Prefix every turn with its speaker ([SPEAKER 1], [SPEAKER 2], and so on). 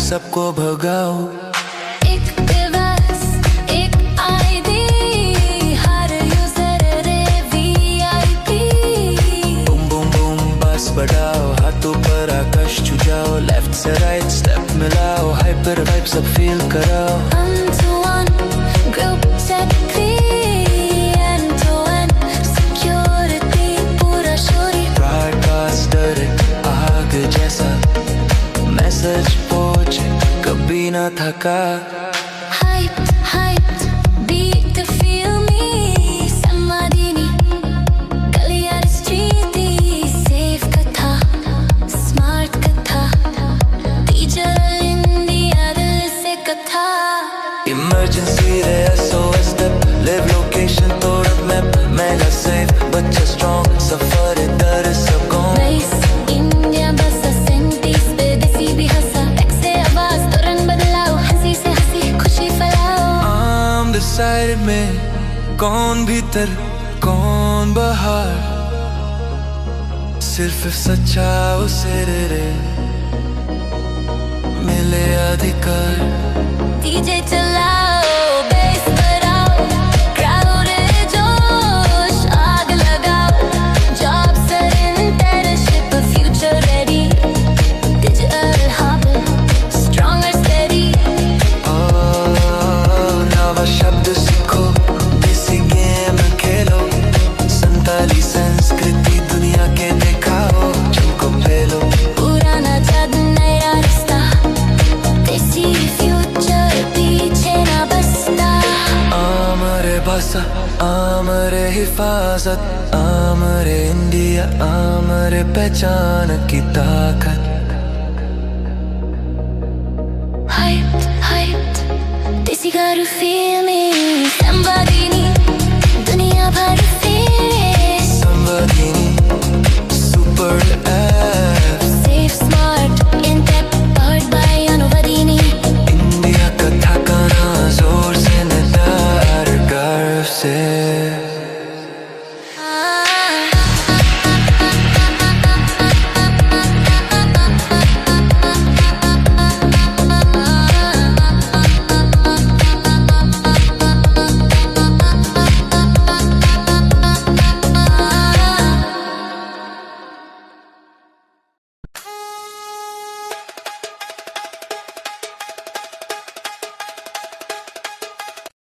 [SPEAKER 1] सबको भगाओ।
[SPEAKER 2] एक डिवाइस, एक आईडी, हर यूजर रे VIP।
[SPEAKER 1] बूम बूम बूम बस बढ़ाओ, हाथों पर आकाश छू जाओ। लेफ्ट से राइट स्टेप मिलाओ, हाइपर वाइब सब फील कराओ।
[SPEAKER 2] 1 to 1 ग्रुप चेक भी, end to end सिक्योरिटी पूरा शोरी।
[SPEAKER 1] ब्रॉडकास्ट डायरेक्ट आग जैसा, मैसेज पहुंचे कभी ना थका।
[SPEAKER 2] Hyped, hyped, beat to feel me, Samadini, Kalyani Street, safe katha, smart katha, teacher India dil se katha।
[SPEAKER 1] Emergency रे SOS step, live location तोड़ map, mega safe, बच्चा strong, सफर इधर सब गॉन।
[SPEAKER 2] Race India बस सेंटीज पे देसी भी हंसा, टेक्स से आवाज तुरंत बदलाओ, हंसी से हंसी खुशी फैलाओ।
[SPEAKER 1] I'm decided में कौन भीतर कौन बाहर, सिर्फ सच्चा उसे रे मिले अधिकार।
[SPEAKER 2] डीजे चलाओ, बेस बढ़ाओ, क्राउड है जोश, आग लगाओ। Job internship, future ready, digital hub, stronger steady.
[SPEAKER 1] नवा शब्द सीखो, देसी गेम खेलो, संताली संस्कृति दुनिया के दिखाओ, चुमको फेलो।
[SPEAKER 2] पुराना जादू नया रिश्ता, देसी फ्यूचर पीछे ना बसता।
[SPEAKER 1] आमरे भाषा आमरे हिफाजत, आमरे इंडिया आमरे पहचान की ताकत।
[SPEAKER 2] Hyped, hyped, desi gotta feel me, somebody